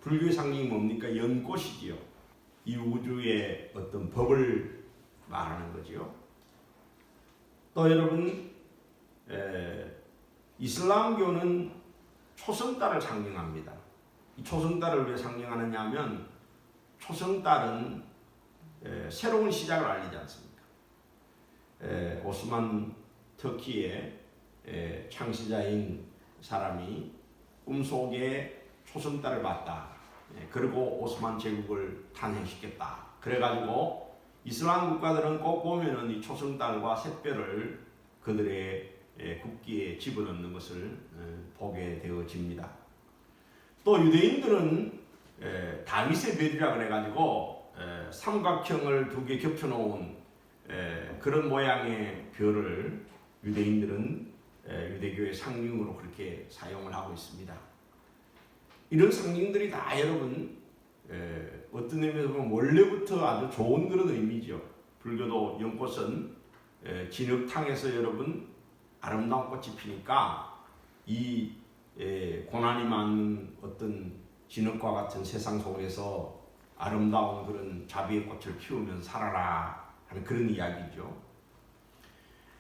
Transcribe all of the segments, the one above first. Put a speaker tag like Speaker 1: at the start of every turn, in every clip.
Speaker 1: 불교의 상징이 뭡니까? 연꽃이지요. 이 우주의 어떤 법을 말하는 거지요. 또 여러분, 이슬람교는 초승달을 상징합니다. 이 초승달을 왜 상징하느냐 하면 초승달은 새로운 시작을 알리지 않습니까? 오스만 터키의 창시자인 사람이 꿈속에 초승달을 봤다. 그리고 오스만 제국을 탄생시켰다. 그래가지고 이슬람 국가들은 꼭 보면은 이 초승달과 샛별을 그들의 국기에 집어넣는 것을 보게 되어집니다. 또 유대인들은 다윗의 별이라 그래가지고 삼각형을 두 개 겹쳐놓은 그런 모양의 별을 유대인들은 유대교의 상징으로 그렇게 사용을 하고 있습니다. 이런 상징들이 다 여러분 어떤 의미에서 보면 원래부터 아주 좋은 그런 의미죠. 불교도 연꽃은 진흙탕에서 여러분 아름다운 꽃이 피니까 이 고난이 많은 어떤 진흙과 같은 세상 속에서 아름다운 그런 자비의 꽃을 피우면서 살아라 하는 그런 이야기죠.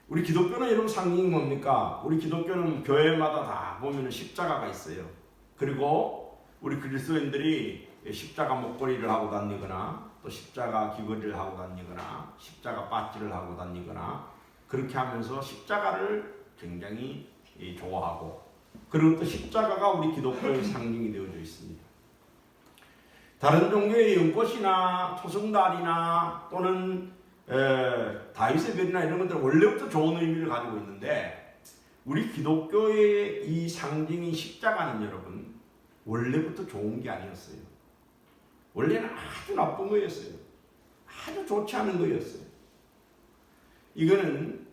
Speaker 1: 우리 기독교는 여러분 상징이 뭡니까? 우리 기독교는 교회마다 다 보면 십자가가 있어요. 그리고 우리 그리스도인들이 십자가 목걸이를 하고 다니거나 또 십자가 귀걸이를 하고 다니거나 십자가 바지를 하고 다니거나 그렇게 하면서 십자가를 굉장히 좋아하고, 그리고 또 십자가가 우리 기독교의 상징이 되어져 있습니다. 다른 종교의 연꽃이나 초승달이나 또는 다윗의 별이나 이런 것들은 원래부터 좋은 의미를 가지고 있는데, 우리 기독교의 이 상징인 십자가는 여러분 원래부터 좋은 게 아니었어요. 원래는 아주 나쁜 거였어요. 아주 좋지 않은 거였어요. 이거는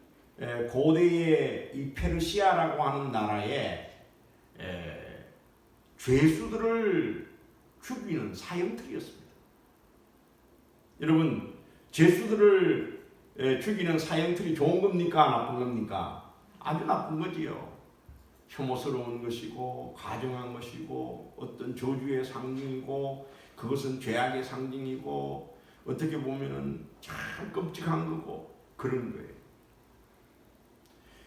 Speaker 1: 고대의 이 페르시아라고 하는 나라의 죄수들을 죽이는 사형틀이었습니다. 여러분, 죄수들을 죽이는 사형틀이 좋은 겁니까? 나쁜 겁니까? 아주 나쁜 거지요. 혐오스러운 것이고 가증한 것이고 어떤 저주의 상징이고 그것은 죄악의 상징이고 어떻게 보면은 참 끔찍한 거고 그런 거예요.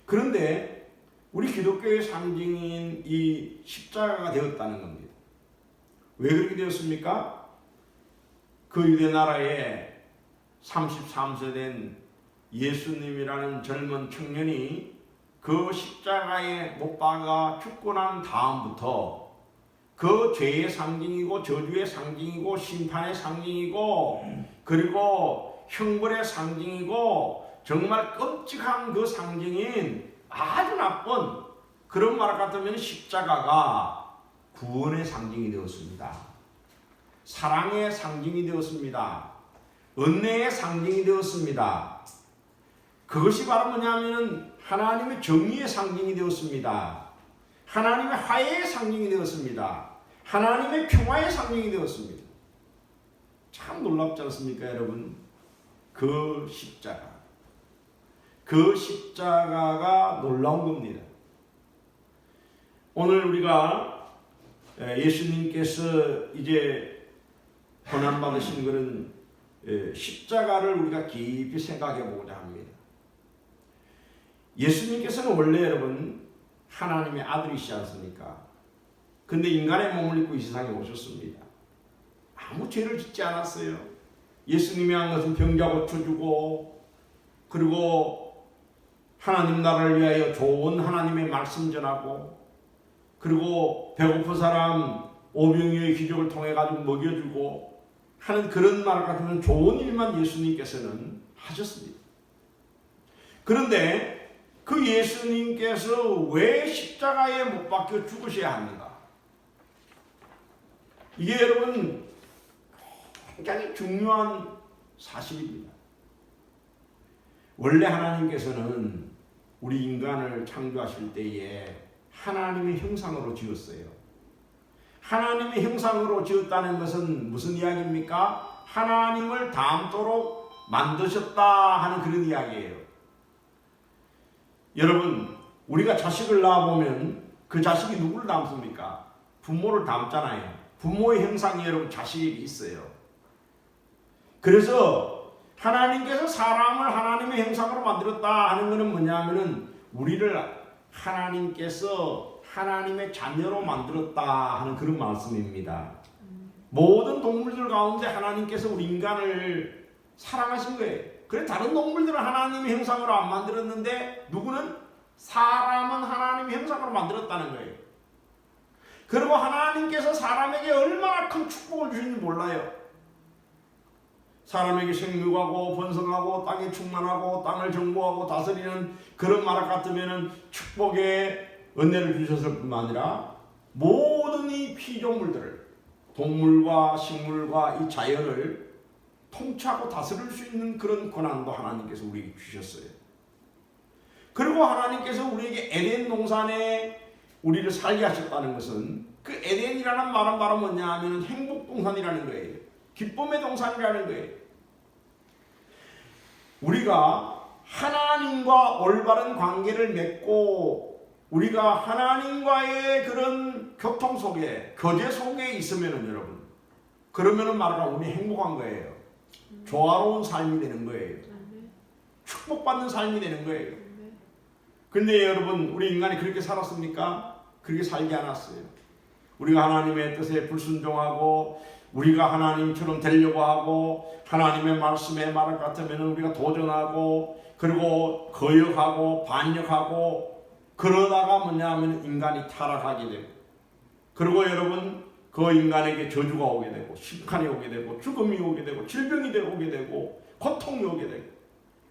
Speaker 1: 그런데 우리 기독교의 상징인 이 십자가가 되었다는 겁니다. 왜 그렇게 되었습니까? 그 유대 나라에 33세 된 예수님이라는 젊은 청년이 그 십자가에 못 박아 죽고 난 다음부터 그 죄의 상징이고 저주의 상징이고 심판의 상징이고 그리고 형벌의 상징이고 정말 끔찍한 그 상징인 아주 나쁜 그런 말 같으면 십자가가 구원의 상징이 되었습니다. 사랑의 상징이 되었습니다. 은혜의 상징이 되었습니다. 그것이 바로 뭐냐면은 하나님의 정의의 상징이 되었습니다. 하나님의 화해의 상징이 되었습니다. 하나님의 평화의 상징이 되었습니다. 참 놀랍지 않습니까, 여러분? 그 십자가가 놀라운 겁니다. 오늘 우리가 예수님께서 이제 고난받으신 것은 십자가를 우리가 깊이 생각해 보고자 합니다. 예수님께서는 원래 여러분 하나님의 아들이시지 않습니까? 근데 인간의 몸을 입고 이 세상에 오셨습니다. 아무 죄를 짓지 않았어요. 예수님이 한 것은 병자 고쳐주고 그리고 하나님 나라를 위하여 좋은 하나님의 말씀 전하고 그리고 배고픈 사람 오병이어의 기적을 통해 가지고 먹여주고 하는 그런 말 같으면 좋은 일만 예수님께서는 하셨습니다. 그런데 그 예수님께서 왜 십자가에 못 박혀 죽으셔야 합니까? 이게 여러분 굉장히 중요한 사실입니다. 원래 하나님께서는 우리 인간을 창조하실 때에 하나님의 형상으로 지었어요. 하나님의 형상으로 지었다는 것은 무슨 이야기입니까? 하나님을 닮도록 만드셨다 하는 그런 이야기예요. 여러분, 우리가 자식을 낳아보면 그 자식이 누구를 닮습니까? 부모를 닮잖아요. 부모의 형상이 여러분 자식에게 있어요. 그래서 하나님께서 사람을 하나님의 형상으로 만들었다 하는 것은 뭐냐면은 우리를 하나님께서 하나님의 자녀로 만들었다 하는 그런 말씀입니다. 모든 동물들 가운데 하나님께서 우리 인간을 사랑하신 거예요. 그래 다른 동물들은 하나님의 형상으로 안 만들었는데 누구는 사람은 하나님의 형상으로 만들었다는 거예요. 그리고 하나님께서 사람에게 얼마나 큰 축복을 주시는지 몰라요. 사람에게 생육하고 번성하고 땅에 충만하고 땅을 정복하고 다스리는 그런 말 같으면 축복의 은혜를 주셨을 뿐만 아니라 모든 이 피조물들을 동물과 식물과 이 자연을 통치하고 다스릴 수 있는 그런 권한도 하나님께서 우리에게 주셨어요. 그리고 하나님께서 우리에게 에덴 동산에 우리를 살게 하셨다는 것은 그 에덴이라는 말은 바로 뭐냐 하면 행복 동산이라는 거예요. 기쁨의 동산이라는 거예요. 우리가 하나님과 올바른 관계를 맺고 우리가 하나님과의 그런 교통 속에 교제 속에 있으면은 여러분 그러면은 말하자면 우리 행복한 거예요. 조화로운 삶이 되는 거예요. 축복받는 삶이 되는 거예요. 근데 여러분 우리 인간이 그렇게 살았습니까? 그렇게 살지 않았어요. 우리가 하나님의 뜻에 불순종하고 우리가 하나님처럼 되려고 하고 하나님의 말씀에 말을 같으면 우리가 도전하고 그리고 거역하고 반역하고 그러다가 뭐냐 하면 인간이 타락하게 되고 그리고 여러분 그 인간에게 저주가 오게 되고 심판이 오게 되고 죽음이 오게 되고 질병이 오게 되고 고통이 오게 되고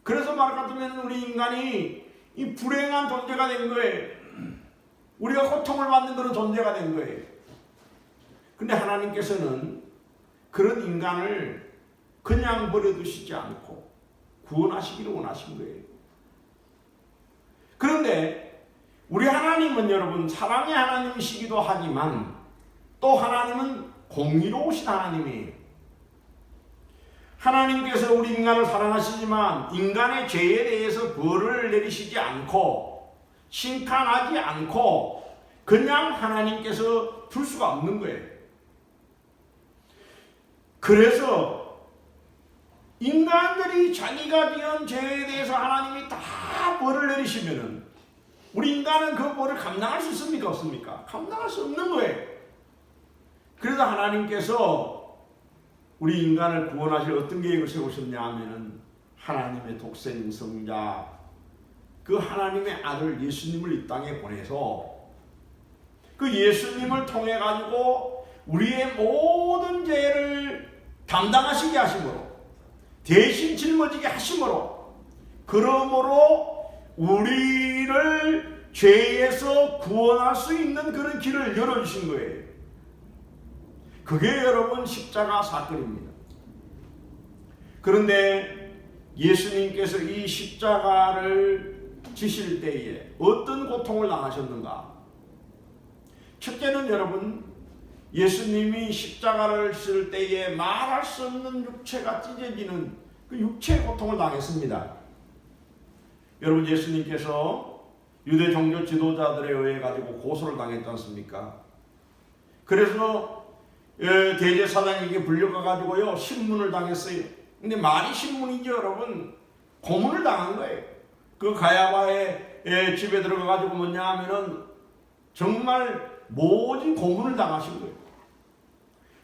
Speaker 1: 그래서 말 같으면 우리 인간이 이 불행한 존재가 된 거예요. 우리가 고통을 받는 그런 존재가 된 거예요. 근데 하나님께서는 그런 인간을 그냥 버려두시지 않고 구원하시기를 원하신 거예요. 그런데 우리 하나님은 여러분 사랑의 하나님이시기도 하지만 또 하나님은 공의로우신 하나님이에요. 하나님께서 우리 인간을 사랑하시지만 인간의 죄에 대해서 벌을 내리시지 않고 심판하지 않고 그냥 하나님께서 둘 수가 없는 거예요. 그래서 인간들이 자기가 지은 죄에 대해서 하나님이 다 벌을 내리시면은 우리 인간은 그 벌을 감당할 수 있습니까? 없습니까? 감당할 수 없는 거예요. 그래서 하나님께서 우리 인간을 구원하실 어떤 계획을 세우셨냐 하면은 하나님의 독생 성자 그 하나님의 아들 예수님을 이 땅에 보내서 그 예수님을 통해 가지고 우리의 모든 죄를 담당하시게 하심으로 대신 짊어지게 하심으로 그러므로 우리를 죄에서 구원할 수 있는 그런 길을 열어주신 거예요. 그게 여러분 십자가 사건입니다. 그런데 예수님께서 이 십자가를 지실 때에 어떤 고통을 당하셨는가? 첫째는 여러분 예수님이 십자가를 쓸 때에 말할 수 없는 육체가 찢어지는 그 육체의 고통을 당했습니다. 여러분 예수님께서 유대 종교 지도자들에 의해 가지고 고소를 당했지 않습니까? 그래서 대제사장에게 불려가 가지고요 신문을 당했어요. 근데 말이 신문이죠 여러분. 고문을 당한 거예요. 그 가야바의 집에 들어가 가지고 뭐냐 하면은 정말 모진 고문을 당하신 거예요.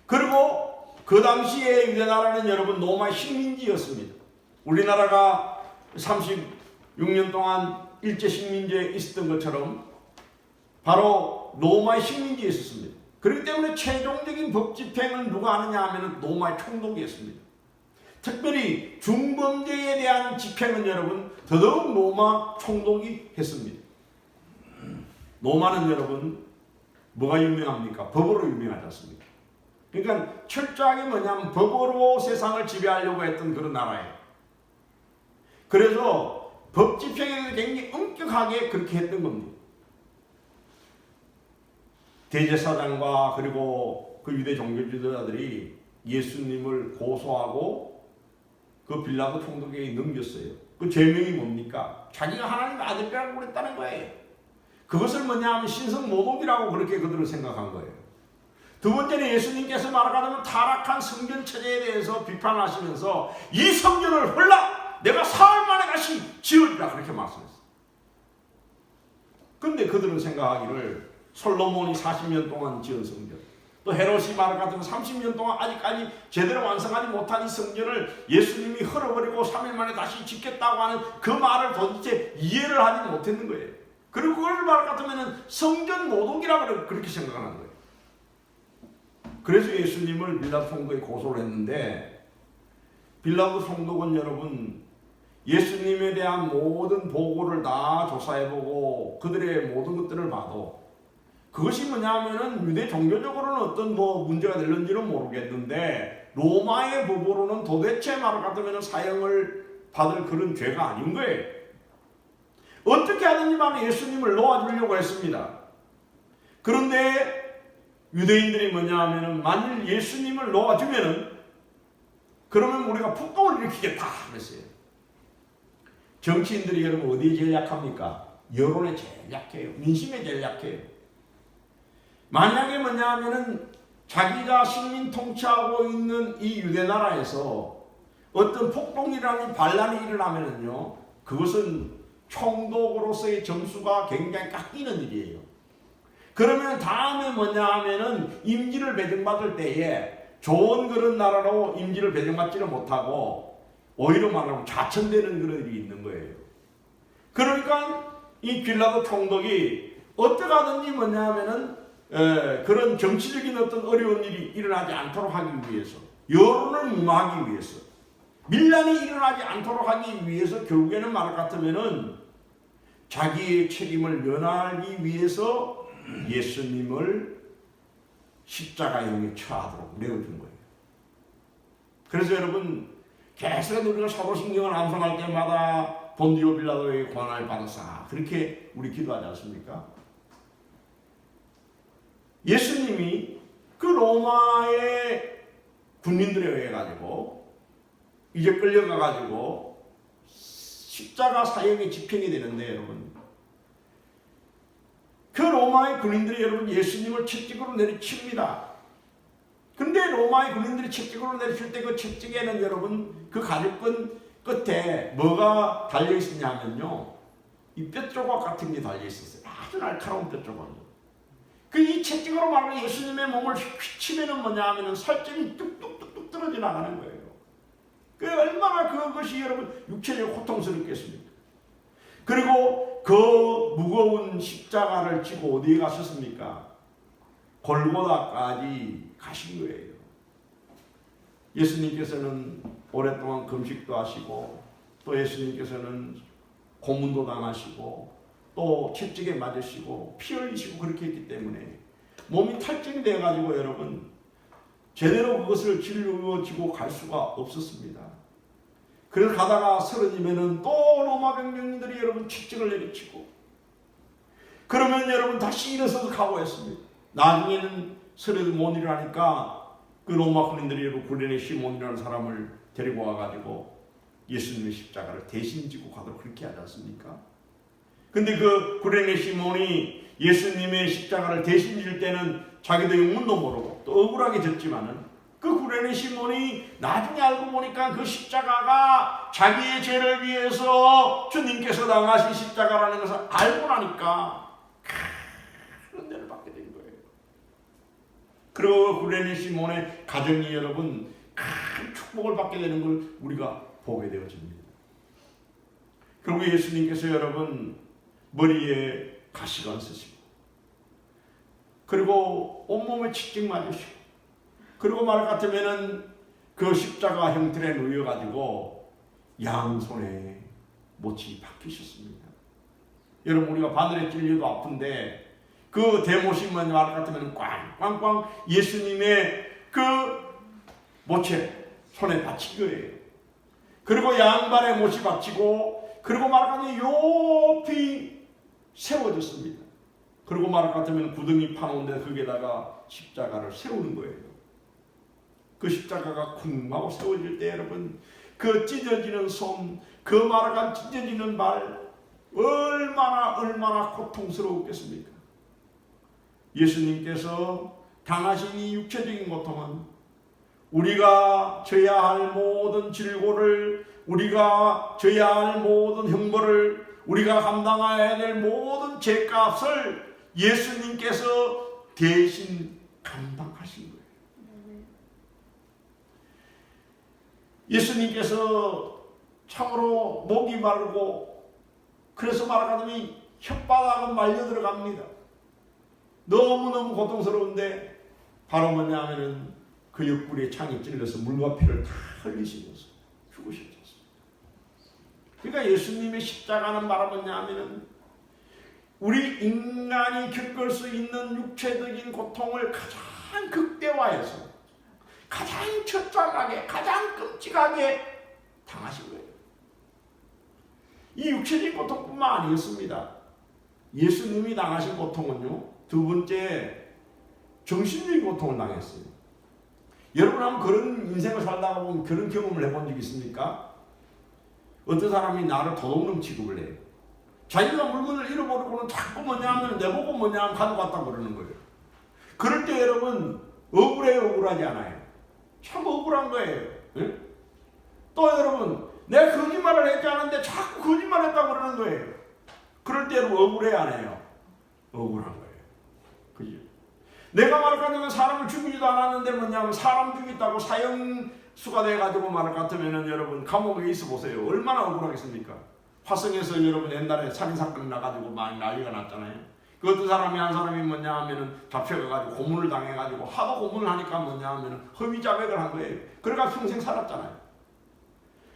Speaker 1: 그리고 그 당시에 유대나라는 여러분 로마 식민지였습니다. 우리나라가 36년 동안 일제 식민지에 있었던 것처럼 바로 로마의 식민지에 있었습니다. 그렇기 때문에 최종적인 법 집행은 누가 하느냐 하면 로마의 총독이었습니다. 특별히 중범죄에 대한 집행은 여러분 더더욱 로마 총독이 했습니다. 로마는 여러분 뭐가 유명합니까? 법으로 유명하지 않습니까? 그러니까 철저하게 뭐냐면 법으로 세상을 지배하려고 했던 그런 나라예요. 그래서 법 집행에 굉장히 엄격하게 그렇게 했던 겁니다. 대제사장과 그리고 그 유대 종교 지도자들이 예수님을 고소하고 그 빌라도 총독에게 넘겼어요. 그 죄명이 뭡니까? 자기가 하나님의 아들이라고 그랬다는 거예요. 그것을 뭐냐 하면 신성모독이라고 그렇게 그들은 생각한 거예요. 두 번째는 예수님께서 말하자면 타락한 성전 체제에 대해서 비판하시면서 이 성전을 헐라 내가 사흘 만에 다시 지으리라 그렇게 말씀했어요. 근데 그들은 생각하기를 솔로몬이 40년 동안 지은 성전, 또 헤롯이 말하자면 30년 동안 아직까지 제대로 완성하지 못한 이 성전을 예수님이 헐어버리고 3일 만에 다시 짓겠다고 하는 그 말을 도대체 이해를 하지 못했는 거예요. 그리고 그걸 말 같으면 성전 모독이라고 그렇게 생각하는 거예요. 그래서 예수님을 빌라도 총독에 고소를 했는데, 빌라도 총독은 여러분 예수님에 대한 모든 보고를 다 조사해보고 그들의 모든 것들을 봐도 그것이 뭐냐면은 유대 종교적으로는 어떤 문제가 될는지는 모르겠는데 로마의 법으로는 도대체 말 같으면 사형을 받을 그런 죄가 아닌 거예요. 어떻게 하든지 만에 예수님을 놓아주려고 했습니다. 그런데 유대인들이 뭐냐 하면은 만일 예수님을 놓아주면은 그러면 우리가 폭동을 일으키겠다 그랬어요. 정치인들이 여러분 어디에 제일 약합니까? 여론에 제일 약해요. 민심에 제일 약해요. 만약에 뭐냐 하면은 자기가 식민 통치하고 있는 이 유대 나라에서 어떤 폭동이라는 반란이 일어나면은요, 그것은 총독으로서의 점수가 굉장히 깎이는 일이에요. 그러면 다음에 뭐냐 하면은 임기를 배정받을 때에 좋은 그런 나라로 임기를 배정받지를 못하고 오히려 말하면 좌천되는 그런 일이 있는 거예요. 그러니까 이 빌라도 총독이 어떻게 하든지 뭐냐 하면은 그런 정치적인 어떤 어려운 일이 일어나지 않도록 하기 위해서, 여론을 무마하기 위해서, 밀란이 일어나지 않도록 하기 위해서 결국에는 말 같으면은 자기의 책임을 면하기 위해서 예수님을 십자가형에 처하도록 내어준 거예요. 그래서 여러분 계속 우리가 사도신경을 암송할 때마다 본디오 빌라도의 권한을 받았사 그렇게 우리 기도하지 않습니까? 예수님이 그 로마의 군인들에 의해 가지고 이제 끌려가 가지고 십자가 사형이 집행이 되는데 여러분, 그 로마의 군인들이 여러분 예수님을 채찍으로 내리칩니다. 근데 로마의 군인들이 채찍으로 내리칠 때 그 채찍에는 여러분 그 가죽끈 끝에 뭐가 달려 있었냐면요, 이 뼈조각 같은 게 달려 있었어요. 아주 날카로운 뼈조각이요. 그 이 채찍으로 말하면 예수님의 몸을 휘치면은 뭐냐 하면은 살점이 뚝뚝뚝뚝 떨어져 나가는 거예요. 그 얼마나 그것이 여러분 육체적으로 고통스럽겠습니까? 그리고 그 무거운 십자가를 지고 어디에 가셨습니까? 골고다까지 가신 거예요. 예수님께서는 오랫동안 금식도 하시고 또 예수님께서는 고문도 당하시고 또 채찍에 맞으시고 피 흘리시고 그렇게 했기 때문에 몸이 탈증이 돼가지고 여러분 제대로 그것을 짊어지고 갈 수가 없었습니다. 그래서 가다가 쓰러지면은 또 로마 병력들이 여러분 채찍을 내리치고 그러면 여러분 다시 일어서서 각오했습니다. 나중에는 쓰러도 못 일어나니까 그 로마 군인들이 여러분 구레네 시몬이라는 사람을 데리고 와가지고 예수님의 십자가를 대신 지고 가도록 그렇게 하지 않습니까? 근데 그 구레네 시몬이 예수님의 십자가를 대신 질 때는 자기도 영문도 모르고 또 억울하게 졌지만은 그 구레네 시몬이 나중에 알고 보니까 그 십자가가 자기의 죄를 위해서 주님께서 당하신 십자가라는 것을 알고 나니까 그런 데를 받게 된 거예요. 그리고 구레네 시몬의 가정이 여러분 큰 축복을 받게 되는 걸 우리가 보게 되어집니다. 그리고 예수님께서 여러분 머리에 가시관 쓰시고 그리고 온몸에 채찍 맞으시고 그리고 말 같으면은 그 십자가 형틀에 누워가지고 양손에 못이 박히셨습니다. 여러분 우리가 바늘에 찔려도 아픈데 그 대못이면 말 같으면 꽝꽝꽝 예수님의 그 못에 손에 받친 거예요. 그리고 양발에 못이 받치고 그리고 말 같으면 높이 세워졌습니다. 그리고 말 같으면 구덩이 파놓은데 거기에다가 십자가를 세우는 거예요. 그 십자가가 쿵 하고 세워질 때 여러분 그 찢어지는 손, 그 말아간 찢어지는 발 얼마나 고통스러웠겠습니까? 예수님께서 당하신 이 육체적인 고통은 우리가 져야 할 모든 질고를, 우리가 져야 할 모든 형벌을, 우리가 감당해야 될 모든 죄값을 예수님께서 대신 감당하신 거예요. 예수님께서 참으로 목이 마르고, 그래서 말하자면 혓바닥은 말려 들어갑니다. 너무너무 고통스러운데 바로 뭐냐면은 그 옆구리에 창이 찔러서 물과 피를 다 흘리시면서 죽으셨습니다. 그러니까 예수님의 십자가는 바로 뭐냐면은 우리 인간이 겪을 수 있는 육체적인 고통을 가장 극대화해서 가장 처참하게, 가장 끔찍하게 당하신 거예요. 이 육체적인 고통뿐만 아니었습니다. 예수님이 당하신 고통은요, 두 번째 정신적인 고통을 당했어요. 여러분 한번 그런 인생을 살다가 보면 그런 경험을 해본 적 있습니까? 어떤 사람이 나를 도둑놈 취급을 해요. 자기가 물건을 잃어버리고는 자꾸 뭐냐면 내보고 뭐냐면 가져갔다고 그러는 거예요. 그럴 때 여러분 억울해요, 억울하지 않아요? 참 억울한 거예요. 네? 또 여러분 내가 거짓말을 했지 않은데 자꾸 거짓말했다고 그러는 거예요. 그럴 때 여러분 억울해요, 안 해요? 억울한 거예요. 그죠? 내가 말할 같으면 사람을 죽이지도 않았는데 뭐냐면 사람 죽였다고 사형수가 돼가지고 말할 같으면은 여러분 감옥에 있어 보세요. 얼마나 억울하겠습니까? 화성에서 여러분 옛날에 살인사건이 나가지고 막 난리가 났잖아요. 그 어떤 사람이 한 사람이 뭐냐 하면은 잡혀가가지고 고문을 당해가지고 하도 고문을 하니까 뭐냐 하면은 허위 자백을 한 거예요. 그러니까 평생 살았잖아요.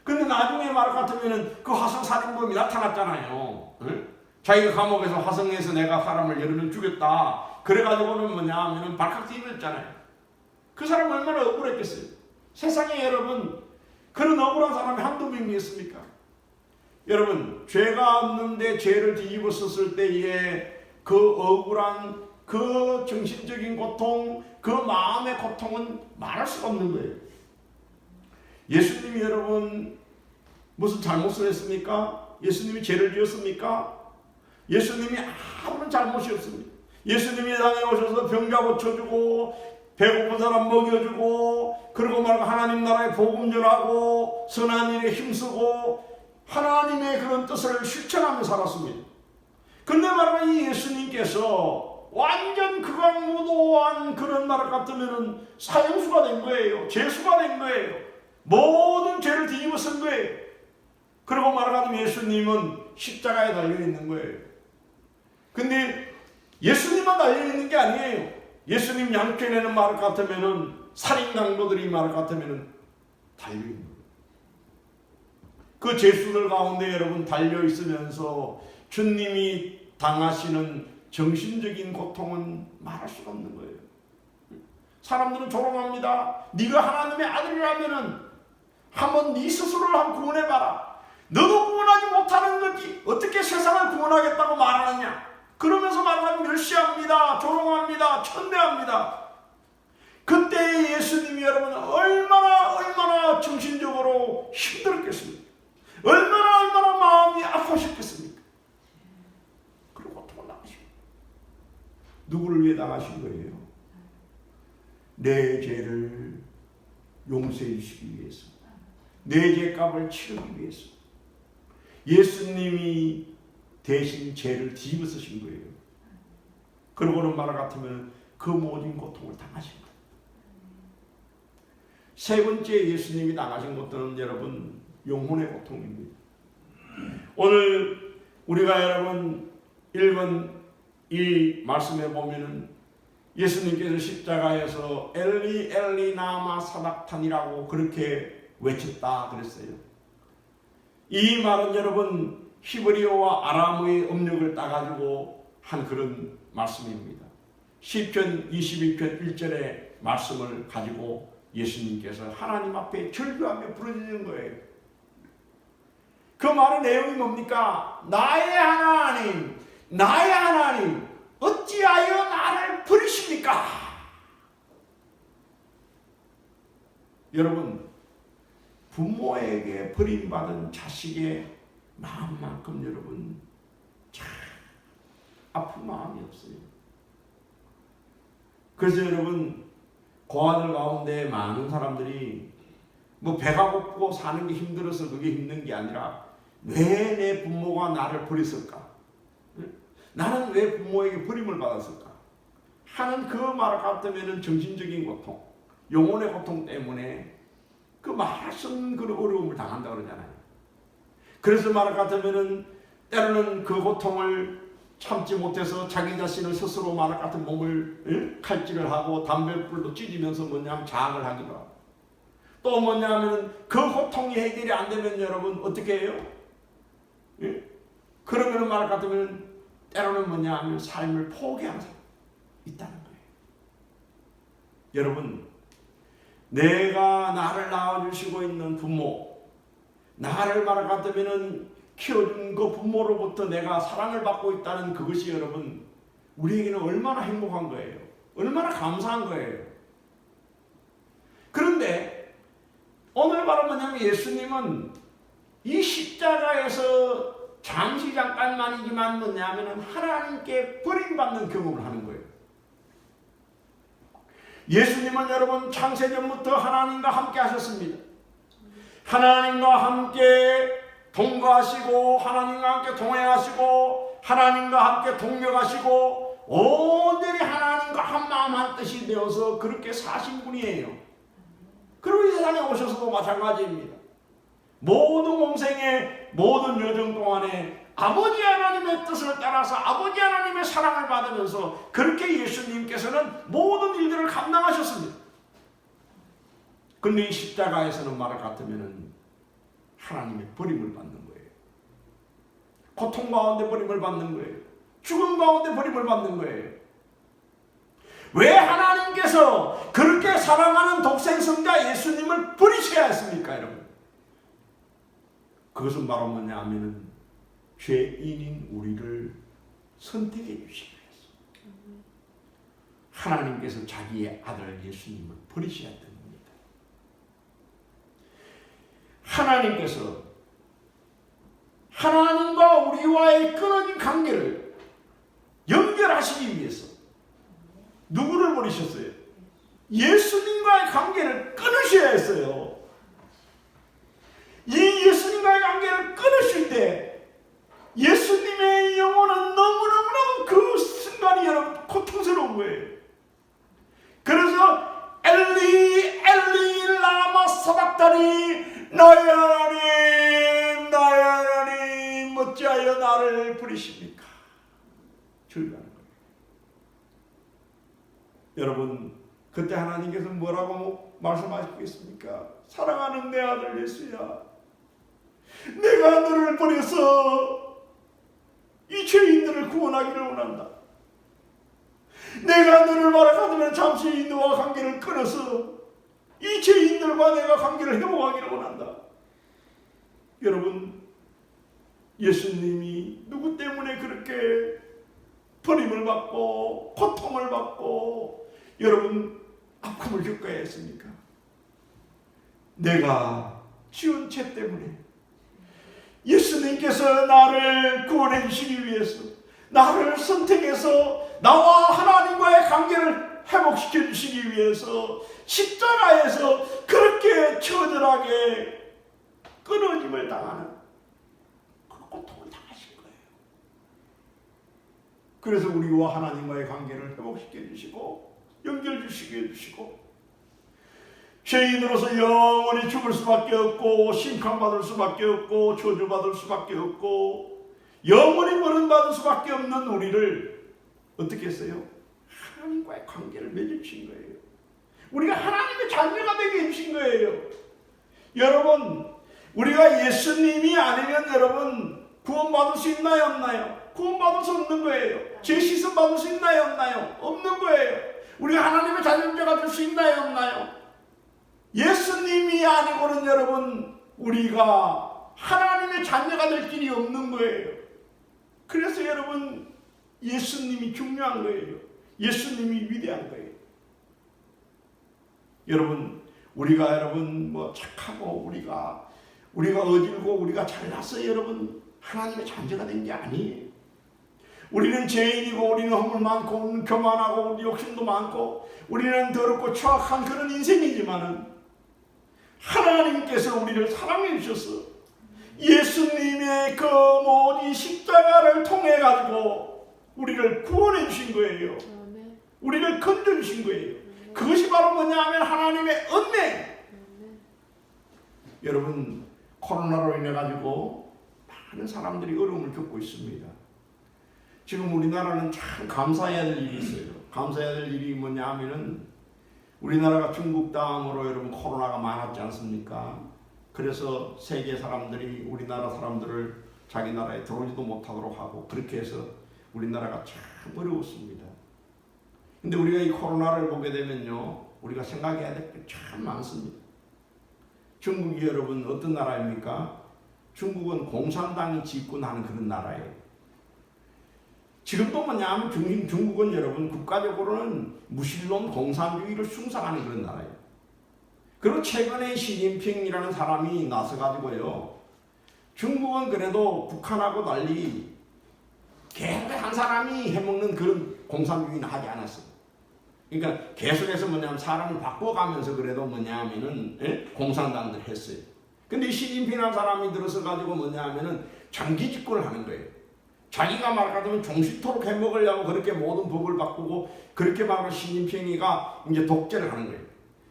Speaker 1: 근데 나중에 말할 같으면은 그 화성 살인범이 나타났잖아요. 응? 자기가 감옥에서 화성에서 내가 사람을 여러 명 죽였다. 그래가지고는 뭐냐 하면은 발칵 뒤집었잖아요. 그 사람 얼마나 억울했겠어요. 세상에 여러분 그런 억울한 사람이 한두 명이었습니까? 여러분 죄가 없는데 죄를 뒤집었을 때에 그 억울한 그 정신적인 고통, 그 마음의 고통은 말할 수가 없는 거예요. 예수님이 여러분 무슨 잘못을 했습니까? 예수님이 죄를 지었습니까? 예수님이 아무런 잘못이 없습니다. 예수님이 땅에 오셔서 병자 고쳐주고 배고픈 사람 먹여주고 그리고 말고 하나님 나라의 복음 전하고 선한 일에 힘쓰고 하나님의 그런 뜻을 실천하며 살았습니다. 그런데 말하면 이 예수님께서 완전 극악무도한 그런 나라 같으면은 사형수가 된 거예요. 죄수가 된 거예요. 모든 죄를 뒤집어 쓴 거예요. 그리고 말하자면 예수님은 십자가에 달려있는 거예요. 근데 예수님만 달려있는 게 아니에요. 예수님 양편에는 말할 같으면은 살인 강도들이 말할 같으면은 달려있는 거예요. 그 죄수들 가운데 여러분 달려있으면서 주님이 당하시는 정신적인 고통은 말할 수가 없는 거예요. 사람들은 조롱합니다. 네가 하나님의 아들이라면은 한번 네 스스로를 한번 구원해봐라. 너도 구원하지 못하는 거지 어떻게 세상을 구원하겠다고 말하느냐. 그러면서 말하면 멸시합니다. 조롱합니다. 천대합니다. 그때 예수님이 여러분 얼마나 정신적으로 힘들었겠습니까? 얼마나 마음이 아프셨겠습니까? 그리고 고통을 당하시고 누구를 위해 당하신 거예요? 내 죄를 용서해 주시기 위해서, 내 죄값을 치르기 위해서 예수님이 대신 죄를 뒤집어 쓰신 거예요. 그러고는 말 같으면 그 모든 고통을 당하신 거예요. 세 번째 예수님이 당하신 것들은 여러분 영혼의 고통입니다. 오늘 우리가 여러분 읽은 이 말씀에 보면은 예수님께서 십자가에서 엘리 엘리 나마 사닥탄이라고 그렇게 외쳤다 그랬어요. 이 말은 여러분 히브리어와 아람어의 음력을 따가지고 한 그런 말씀입니다. 시편 22편 1절의 말씀을 가지고 예수님께서 하나님 앞에 절규하며 부르짖는 거예요. 그 말의 내용이 뭡니까? 나의 하나님 어찌하여 나를 버리십니까? 여러분 부모에게 버림받은 자식의 마음만큼 여러분 참 아픈 마음이 없어요. 그래서 여러분, 고아들 가운데 많은 사람들이 뭐 배가 고프고 사는 게 힘들어서 그게 힘든 게 아니라 왜 내 부모가 나를 버렸을까? 나는 왜 부모에게 버림을 받았을까? 하는 그 말 같으면 정신적인 고통, 영혼의 고통 때문에 그 말할 수 없는 그런 어려움을 당한다 그러잖아요. 그래서 말 같으면 때로는 그 고통을 참지 못해서 자기 자신을 스스로 말 같은 몸을 칼질을 하고 담배불로 찢으면서 뭐냐면 자학을 하기도 하고, 또 뭐냐면 그 고통이 해결이 안 되면 여러분 어떻게 해요? 그러면 말 같으면 때로는 뭐냐면 삶을 포기하는 사람 있다는 거예요. 여러분, 내가 나를 낳아주시고 있는 부모, 나를 말 같으면 키워준 그 부모로부터 내가 사랑을 받고 있다는 그것이 여러분 우리에게는 얼마나 행복한 거예요. 얼마나 감사한 거예요. 그런데 오늘 바로 뭐냐면 예수님은 이 십자가에서 잠시 잠깐만이지만 뭐냐면 하나님께 버림받는 경험을 하는 거예요. 예수님은 여러분 창세전부터 하나님과 함께 하셨습니다. 하나님과 함께 동거하시고 하나님과 함께 동행하시고 하나님과 함께 동력하시고 온전히 하나님과 한마음 한뜻이 되어서 그렇게 사신 분이에요. 그리고 이 세상에 오셔서도 마찬가지입니다. 모든 공생의 모든 여정 동안에 아버지 하나님의 뜻을 따라서 아버지 하나님의 사랑을 받으면서 그렇게 예수님께서는 모든 일들을 감당하셨습니다. 그런데 이 십자가에서는 말 같으면 하나님의 버림을 받는 거예요. 고통 가운데 버림을 받는 거예요. 죽음 가운데 버림을 받는 거예요. 왜 하나님께서 그렇게 사랑하는 독생성자 예수님을 버리셔야 했습니까, 여러분? 그것은 바로 뭐냐 하면은 죄인인 우리를 선택해 주시기 위해서 하나님께서 자기의 아들 예수님을 버리셔야 했던 겁니다. 하나님께서 하나님과 우리와의 끊어진 관계를 연결하시기 위해서 누구를 버리셨어요? 예수님과의 관계를 끊으셔야 했어요. 이 예수님과의 관계를 끊으실 때 예수님의 영혼은 너무너무 그 순간이 여러분 고통스러운 거예요. 그래서 엘리 엘리 라마 사박다니 나의 하나님 나의 하나님 어찌하여 나를 버리십니까? 주의하는 거예요. 여러분, 그때 하나님께서 뭐라고 말씀하시겠습니까? 사랑하는 내 아들 예수야, 내가 너를 버려서 이 죄인들을 구원하기를 원한다. 내가 너를 바라보면 잠시 너와 관계를 끊어서 이 죄인들과 내가 관계를 회복하기를 원한다. 여러분, 예수님이 누구 때문에 그렇게 버림을 받고 고통을 받고 여러분 아픔을 겪어야 했습니까? 내가 지은 죄 때문에 예수님께서 나를 구원해 주시기 위해서 나를 선택해서 나와 하나님과의 관계를 회복시켜 주시기 위해서 십자가에서 그렇게 처절하게 끊어짐을 당하는 그 고통을 당하신 거예요. 그래서 우리와 하나님과의 관계를 회복시켜 주시고 연결 주시게 해주시고 죄인으로서 영원히 죽을 수밖에 없고 심판받을 수밖에 없고 저주받을 수밖에 없고 영원히 버림받을 수밖에 없는 우리를 어떻게 했어요? 하나님과의 관계를 맺어주신 거예요. 우리가 하나님의 자녀가 되게 해주신 거예요. 여러분, 우리가 예수님이 아니면 여러분 구원받을 수 있나요 없나요? 구원받을 수 없는 거예요. 죄 씻음 받을 수 있나요 없나요? 없는 거예요. 우리가 하나님의 자녀가 될 수 있나요 없나요? 예수님이 아니고는 여러분 우리가 하나님의 자녀가 될 길이 없는 거예요. 그래서 여러분 예수님이 중요한 거예요. 예수님이 위대한 거예요. 여러분, 우리가 여러분 뭐 착하고 우리가 어질고 우리가 잘나서 여러분 하나님의 자녀가 된 게 아니에요. 우리는 죄인이고 우리는 허물 많고 우리는 교만하고 우리 욕심도 많고 우리는 더럽고 추악한 그런 인생이지만은 하나님께서 우리를 사랑해 주셔서 예수님의 그 모든 십자가를 통해 가지고 우리를 구원해 주신 거예요. 우리를 건져 주신 거예요. 그것이 바로 뭐냐 하면 하나님의 은혜. 여러분, 코로나로 인해 가지고 많은 사람들이 어려움을 겪고 있습니다. 지금 우리나라는 참 감사해야 될 일이 있어요. 감사해야 될 일이 뭐냐 하면은 우리나라가 중국 다음으로 여러분 코로나가 많았지 않습니까? 그래서 세계 사람들이 우리나라 사람들을 자기 나라에 들어오지도 못하도록 하고 그렇게 해서 우리나라가 참 어려웠습니다. 근데 우리가 이 코로나를 보게 되면요, 우리가 생각해야 될 게 참 많습니다. 중국이 여러분 어떤 나라입니까? 중국은 공산당이 집권하는 그런 나라예요. 지금도 뭐냐면 중국은 여러분 국가적으로는 무신론 공산주의를 숭상하는 그런 나라예요. 그리고 최근에 시진핑이라는 사람이 나서가지고요, 중국은 그래도 북한하고 달리 계속 한 사람이 해먹는 그런 공산주의는 하지 않았어요. 그러니까 계속해서 뭐냐면 사람을 바꿔가면서 그래도 뭐냐면은 공산당들 했어요. 근데 시진핑이라는 사람이 들어서 가지고 뭐냐면은 장기 집권을 하는 거예요. 자기가 말하자면 종식토록 해먹으려고 그렇게 모든 법을 바꾸고 그렇게 바로 시진핑이가 이제 독재를 하는 거예요.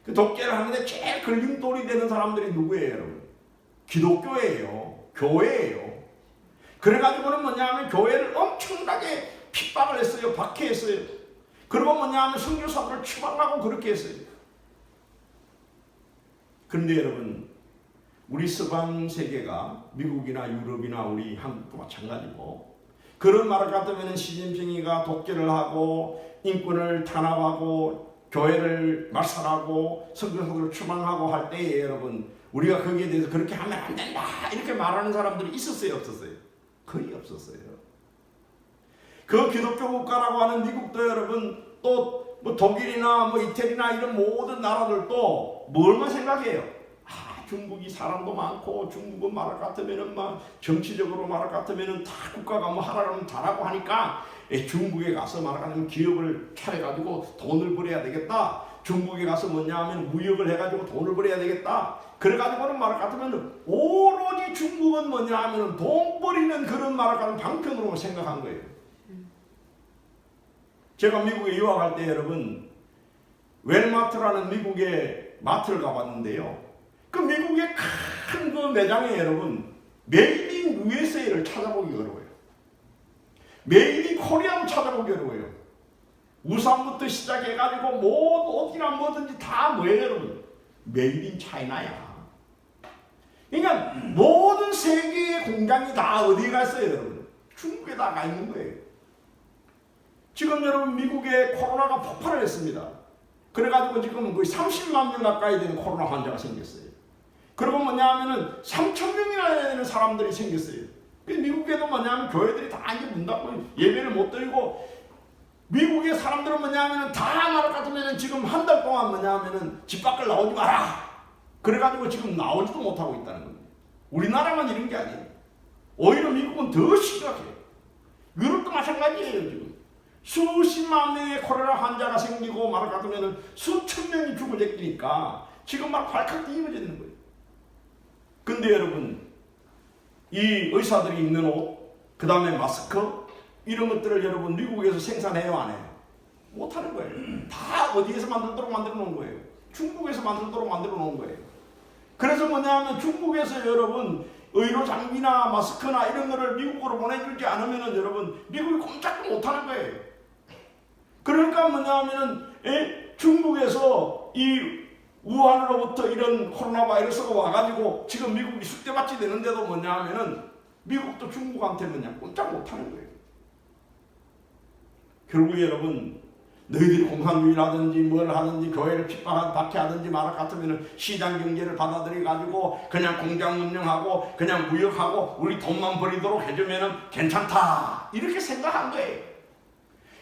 Speaker 1: 그 독재를 하는데 제일 걸림돌이 되는 사람들이 누구예요, 여러분? 기독교예요. 교회예요. 그래가지고는 뭐냐면 교회를 엄청나게 핍박을 했어요. 박해했어요. 그리고 뭐냐면 선교사들을 추방하고 그렇게 했어요. 그런데 여러분, 우리 서방 세계가 미국이나 유럽이나 우리 한국도 마찬가지고 그런 말을 갖다면 시진핑이가 독재를 하고 인권을 탄압하고 교회를 말살하고 선교사들을 추방하고 할 때에 여러분, 우리가 거기에 대해서 그렇게 하면 안 된다 이렇게 말하는 사람들이 있었어요, 없었어요? 거의 없었어요. 그 기독교 국가라고 하는 미국도 여러분, 또 뭐 독일이나 뭐 이태리나 이런 모든 나라들도 뭘만 생각해요? 중국이 사람도 많고 중국은 말할 것 같으면은 막 정치적으로 말할 것 같으면은 다 국가가 뭐 하라면 잘하고 하니까 중국에 가서 말하자면 기업을 차려가지고 돈을 벌여야 되겠다. 중국에 가서 뭐냐 하면 무역을 해가지고 돈을 벌여야 되겠다. 그래가지고는 말할 것 같으면 오로지 중국은 뭐냐 하면 돈 벌이는 그런 말할 것 같은 방편으로 생각한 거예요. 제가 미국에 유학할 때 여러분 웰마트라는 미국의 마트를 가봤는데요. 그 미국의 큰 그 매장에 여러분 메이드 인 USA를 찾아보기 어려워요. 메이드 인 코리아도 찾아보기 어려워요. 우산부터 시작해가지고 뭐 옷이나 뭐든지 다 뭐예요 여러분? 메이드 인 차이나야. 그러니까 모든 세계의 공장이 다 어디에 가 있어요 여러분? 중국에 다 가 있는 거예요. 지금 여러분 미국에 코로나가 폭발을 했습니다. 그래가지고 지금 거의 30만 명 가까이 되는 코로나 환자가 생겼어요. 그리고 뭐냐면은 3,000명이나 되는 사람들이 생겼어요. 미국에도 뭐냐면 교회들이 다 이제 문 닫고 예배를 못 드리고 미국의 사람들은 뭐냐면은 다 말할 것 같으면은 지금 한 달 동안 뭐냐면은 집 밖을 나오지 마라. 그래가지고 지금 나오지도 못하고 있다는 겁니다. 우리나라만 이런 게 아니에요. 오히려 미국은 더 심각해요. 유럽도 마찬가지예요 지금. 수십만 명의 코로나 환자가 생기고 말할 것 같으면은 수천 명이 죽을 얘기니까 지금 막 발칵 뒤집어지는 거예요. 근데 여러분, 이 의사들이 입는 옷, 그 다음에 마스크, 이런 것들을 여러분 미국에서 생산해요, 안 해요? 못하는 거예요. 다 어디에서 만들도록 만들어 놓은 거예요. 중국에서 만들도록 만들어 놓은 거예요. 그래서 뭐냐 하면 중국에서 여러분 의료 장비나 마스크나 이런 거를 미국으로 보내주지 않으면은 여러분 미국이 꼼짝도 못하는 거예요. 그러니까 뭐냐 하면은 중국에서 이 우한으로부터 이런 코로나 바이러스가 와가지고 지금 미국이 숙대밭이 되는데도 뭐냐 하면은 미국도 중국한테 뭐냐 꼼짝 못하는 거예요. 결국에 여러분 너희들이 공산주의라든지 뭘 하든지 교회를 박해하든지 말할 것 같으면은 시장 경제를 받아들여 가지고 그냥 공장 운영하고 그냥 무역하고 우리 돈만 벌이도록 해주면은 괜찮다 이렇게 생각한 거예요.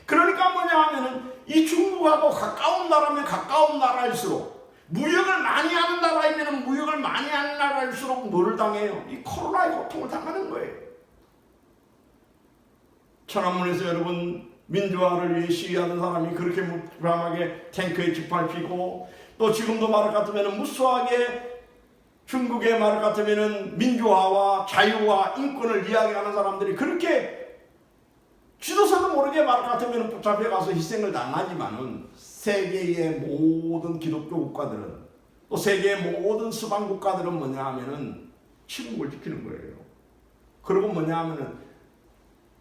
Speaker 1: 그러니까 뭐냐 하면은 이 중국하고 가까운 나라면 가까운 나라일수록 무역을 많이 하는 나라이면 무역을 많이 하는 나라일수록 뭐를 당해요? 이 코로나의 고통을 당하는 거예요. 천안문에서 여러분 민주화를 위해 시위하는 사람이 그렇게 무참하게 탱크에 짓밟히고, 또 지금도 말을 같으면 무수하게 중국의 말을 같으면 민주화와 자유와 인권을 이야기하는 사람들이 그렇게 지도서도 모르게 말을 같으면 붙잡혀가서 희생을 당하지만은 세계의 모든 기독교 국가들은, 또 세계의 모든 서방 국가들은 뭐냐 하면은 침묵을 지키는 거예요. 그리고 뭐냐 하면은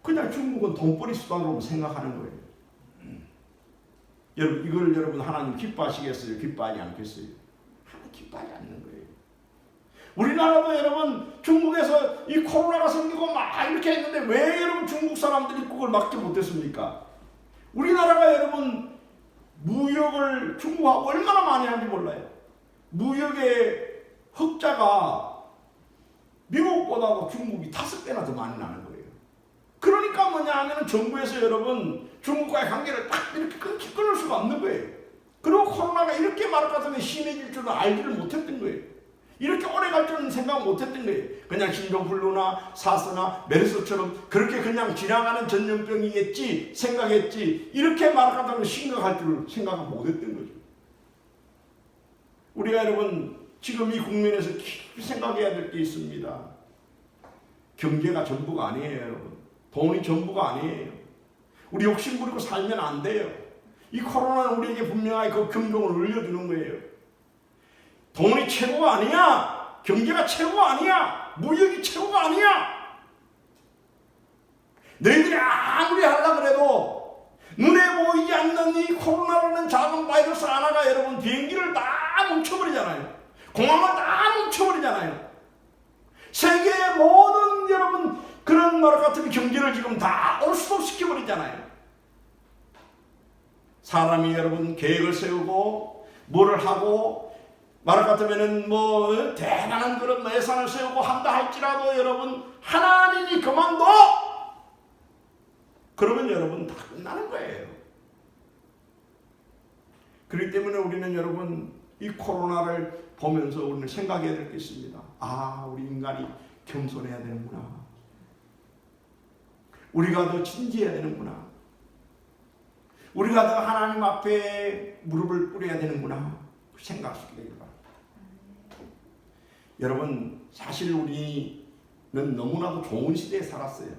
Speaker 1: 그냥 중국은 돈벌이 수단으로 생각하는 거예요. 여러분, 이걸 여러분 하나님 기뻐하시겠어요? 기뻐하지 않겠어요? 하나님 기뻐하지 않는 거예요. 우리나라도 여러분 중국에서 이 코로나가 생기고 막 이렇게 했는데 왜 여러분 중국 사람들이 그걸 막지 못했습니까? 우리나라가 여러분 무역을 중국하고 얼마나 많이 하는지 몰라요. 무역의 흑자가 미국보다도 중국이 5배나 더 많이 나는 거예요. 그러니까 뭐냐 하면 정부에서 여러분 중국과의 관계를 딱 이렇게 끊을 수가 없는 거예요. 그리고 코로나가 이렇게 말할 것 같으면 심해질 줄은 알지를 못했던 거예요. 이렇게 오래 갈 줄은 생각 못했던 거예요. 그냥 신종플루나 사스나 메르스처럼 그렇게 그냥 지나가는 전염병이겠지 생각했지, 이렇게 말할 것 같으면 심각할 줄을 생각을 못했던 거죠. 우리가 여러분 지금 이 국면에서 깊이 생각해야 될 게 있습니다. 경제가 전부가 아니에요, 여러분. 돈이 전부가 아니에요. 우리 욕심 부리고 살면 안 돼요. 이 코로나는 우리에게 분명하게 그 경종을 울려주는 거예요. 돈이 최고가 아니야. 경제가 최고가 아니야. 무역이 최고가 아니야. 너희들이 아무리 하려고 그래도 눈에 보이지 않는 이 코로나라는 작은 바이러스 하나가 여러분 비행기를 다 멈춰버리잖아요. 공항을 다 멈춰버리잖아요. 세계의 모든 여러분 그런 나라 같은 경제를 지금 다 올스톱시켜버리잖아요. 사람이 여러분 계획을 세우고 뭐를 하고 말 같으면은 뭐 대단한 그런 예산을 세우고 한다 할지라도 여러분 하나님이 그만둬! 그러면 여러분 다 끝나는 거예요. 그렇기 때문에 우리는 여러분 이 코로나를 보면서 우리는 생각해야 될 게 있습니다. 아, 우리 인간이 겸손해야 되는구나. 우리가 더 진지해야 되는구나. 우리가 더 하나님 앞에 무릎을 꿇어야 되는구나. 생각하시게 되길 바랍니다. 여러분, 사실 우리는 너무나도 좋은 시대에 살았어요.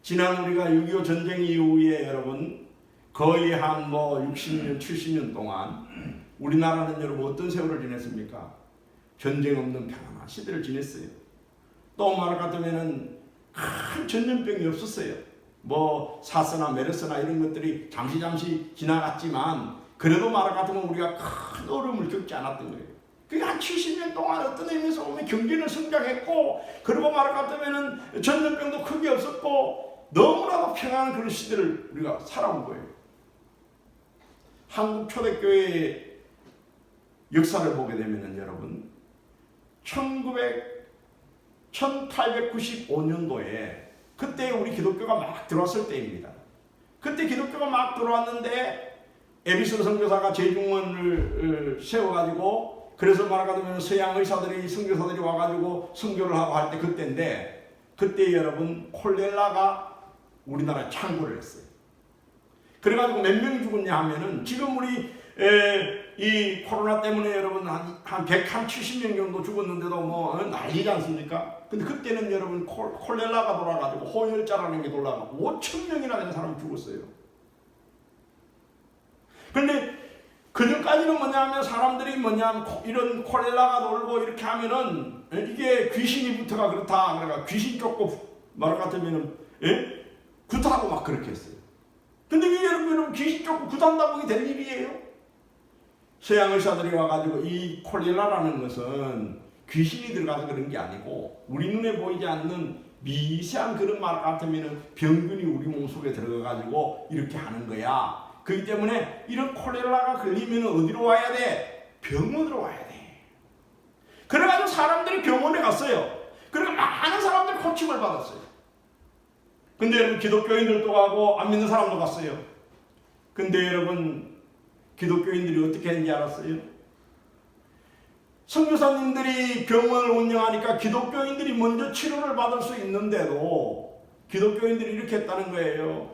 Speaker 1: 지난 우리가 6.25 전쟁 이후에 여러분 거의 한 60년, 70년 동안 우리나라는 여러분 어떤 세월을 지냈습니까? 전쟁 없는 평안한 시대를 지냈어요. 또 말 같으면은 큰 전염병이 없었어요. 사스나 메르스나 이런 것들이 잠시 지나갔지만 그래도 말 같으면 우리가 큰 어려움을 겪지 않았던 거예요. 그게 한 70년 동안 어떤 의미에서 보면 경제는 성장했고, 그리고 말 같으면은 전염병도 크게 없었고, 너무나도 평안한 그런 시대를 우리가 살아온 거예요. 한국 초대교회의 역사를 보게 되면은 여러분, 1895년도에 그때 우리 기독교가 막 들어왔을 때입니다. 그때 기독교가 막 들어왔는데 에비슨 선교사가 제중원을 세워가지고, 그래서 말하자면 서양 의사들이 선교사들이 와가지고 선교를 하고 할 때 그때인데, 그때 여러분 콜레라가 우리나라에 창궐을 했어요. 그래가지고 몇 명이 죽었냐 하면은 지금 우리 이 코로나 때문에 여러분 한 170명 정도 죽었는데도 난리지 않습니까? 근데 그때는 여러분 콜레라가 돌아가지고 호열자라는 게 돌아가고 5,000명이나 되는 사람이 죽었어요. 근데 그전까지는 뭐냐면 사람들이 이런 콜레라가 돌고 이렇게 하면은 이게 귀신이 붙어가 그렇다. 그러니까 귀신 쫓고 말 같으면은 구타하고 막 그렇게 했어요. 근데 이게 여러분 귀신 쫓고 구타한다고 이게 될 일이에요? 서양 의사들이 와가지고 이 콜레라라는 것은 귀신이 들어가서 그런 게 아니고 우리 눈에 보이지 않는 미세한 그런 말 같으면은 병균이 우리 몸속에 들어가가지고 이렇게 하는 거야. 그렇기 때문에 이런 콜레라가 걸리면 어디로 와야 돼? 병원으로 와야 돼. 그래가지고 사람들이 병원에 갔어요. 그러니까 많은 사람들이 고침을 받았어요. 근데 여러분 기독교인들도 가고 안 믿는 사람도 갔어요. 근데 여러분 기독교인들이 어떻게 했는지 알았어요? 선교사님들이 병원을 운영하니까 기독교인들이 먼저 치료를 받을 수 있는데도 기독교인들이 이렇게 했다는 거예요.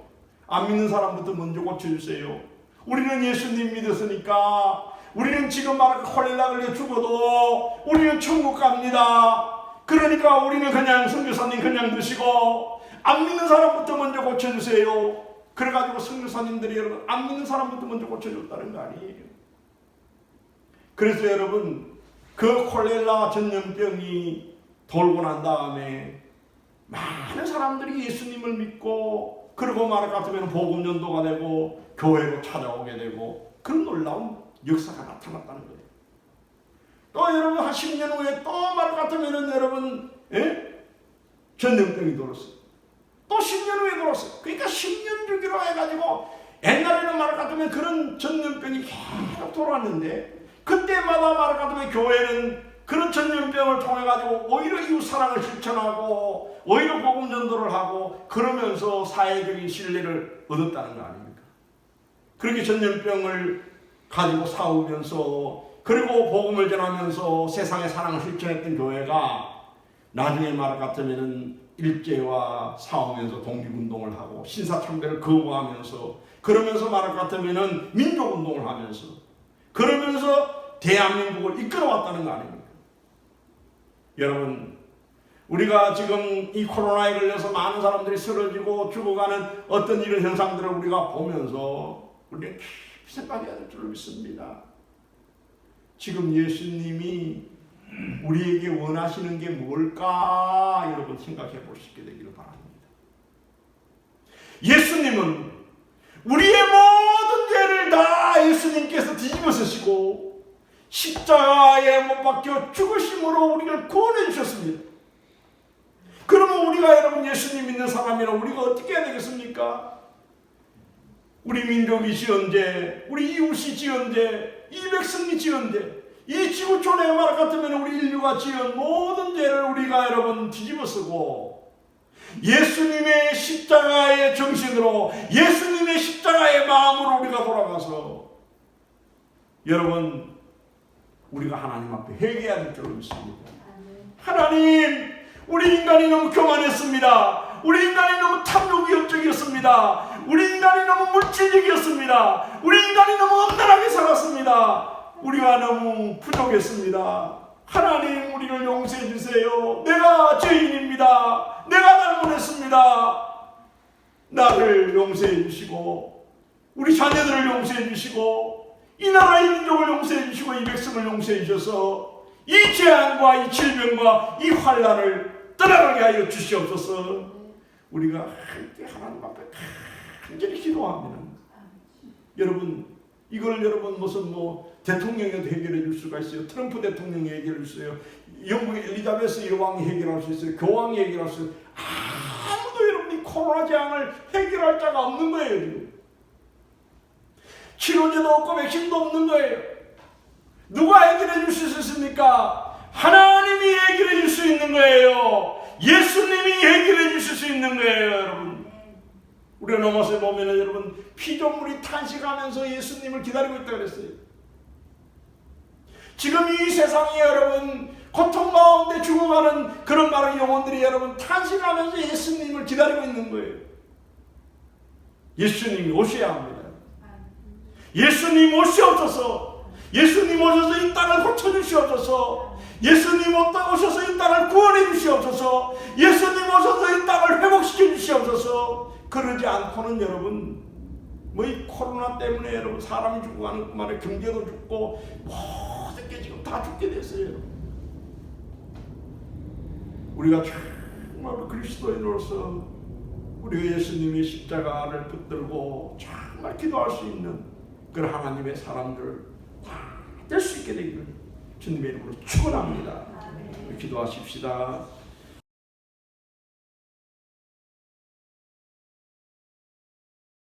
Speaker 1: 안 믿는 사람부터 먼저 고쳐주세요. 우리는 예수님 믿었으니까 우리는 지금 말하는 콜레라 걸려 죽어도 우리는 천국 갑니다. 그러니까 우리는 그냥 선교사님 그냥 드시고 안 믿는 사람부터 먼저 고쳐주세요. 그래가지고 선교사님들이 여러분 안 믿는 사람부터 먼저 고쳐줬다는 거 아니에요. 그래서 여러분 그 콜레라 전염병이 돌고 난 다음에 많은 사람들이 예수님을 믿고 그리고 말 같으면 복음 전도가 되고 교회로 찾아오게 되고 그런 놀라운 역사가 나타났다는 거예요. 또 여러분 한 10년 후에 또 말 같으면은 여러분 전염병이 돌았어요. 또 10년 후에 돌았어요. 그러니까 10년 주기로 해가지고 옛날에는 말 같으면 그런 전염병이 계속 돌았는데 그때마다 말 같으면 교회는 그런 전염병을 통해 가지고 오히려 이웃 사랑을 실천하고 오히려 복음 전도를 하고 그러면서 사회적인 신뢰를 얻었다는 거 아닙니까? 그렇게 전염병을 가지고 싸우면서 그리고 복음을 전하면서 세상의 사랑을 실천했던 교회가 나중에 말 같으면은 일제와 싸우면서 독립운동을 하고 신사참배를 거부하면서 그러면서 말 같으면은 민족운동을 하면서 그러면서 대한민국을 이끌어왔다는 거 아닙니까? 여러분 우리가 지금 이 코로나에 걸려서 많은 사람들이 쓰러지고 죽어가는 어떤 이런 현상들을 우리가 보면서 우리는 깊이 생각해야 될 줄 믿습니다. 지금 예수님이 우리에게 원하시는 게 뭘까 여러분 생각해 볼 수 있게 되기를 바랍니다. 예수님은 우리의 모든 죄를 다 예수님께서 뒤집어 쓰시고 십자가에 못 박혀 죽으심으로 우리를 구원해 주셨습니다. 그러면 우리가 여러분 예수님 믿는 사람이라 우리가 어떻게 해야 되겠습니까? 우리 민족이 지은죄, 우리 이웃이 지은죄, 이 백성이 지은죄, 이 지구촌의 말 같으면 우리 인류가 지은 모든 죄를 우리가 여러분 뒤집어 쓰고 예수님의 십자가의 정신으로 예수님의 십자가의 마음으로 우리가 돌아가서 여러분 우리가 하나님 앞에 회개해야 될 줄 믿습니다. 하나님 우리 인간이 너무 교만했습니다. 우리 인간이 너무 탐욕이었습니다. 우리 인간이 너무 물질적이었습니다. 우리 인간이 너무 엄란하게 살았습니다. 우리가 너무 부족했습니다. 하나님 우리를 용서해 주세요. 내가 죄인입니다. 내가 잘못했습니다. 나를 용서해 주시고 우리 자녀들을 용서해 주시고 이 나라의 민족을 용서해 주시고 이 백성을 용서해 주셔서 이 재앙과 이 질병과 이 환난을 떠나가게 하여 주시옵소서. 우리가 함께 하나님 앞에 간절히 기도합니다. 여러분 이걸 여러분 무슨 대통령에도 해결해 줄 수가 있어요. 트럼프 대통령이 해결해 줄 수 있어요. 영국 엘리자베스 여왕이 해결할 수 있어요. 교황이 해결할 수 있어요. 아무도 여러분 이 코로나 재앙을 해결할 자가 없는 거예요. 지금. 치료제도 없고 백신도 없는 거예요. 누가 해결해 줄 수 있습니까? 하나님이 해결해 줄 수 있는 거예요. 예수님이 해결해 주실 수 있는 거예요. 여러분 우리가 넘어서 보면 여러분 피조물이 탄식하면서 예수님을 기다리고 있다고 그랬어요. 지금 이 세상에 여러분 고통 가운데 죽어가는 그런 많은 영혼들이 여러분 탄식하면서 예수님을 기다리고 있는 거예요. 예수님이 오셔야 합니다. 예수님 오시옵소서. 예수님 오셔서 이 땅을 고쳐주시옵소서. 예수님 오셔서 이 땅을 구원해 주시옵소서. 예수님 오셔서 이 땅을 회복시켜 주시옵소서. 그러지 않고는 여러분 이 코로나 때문에 여러분 사람이 죽어가는 것만에 경제도 죽고 모든 게 지금 다 죽게 됐어요. 우리가 정말 그리스도인으로서 우리가 예수님의 십자가를 붙들고 정말 기도할 수 있는 그런 하나님의 사람들 다 될 수 있게 되기를 주님의 이름으로 축원합니다. 기도하십시다.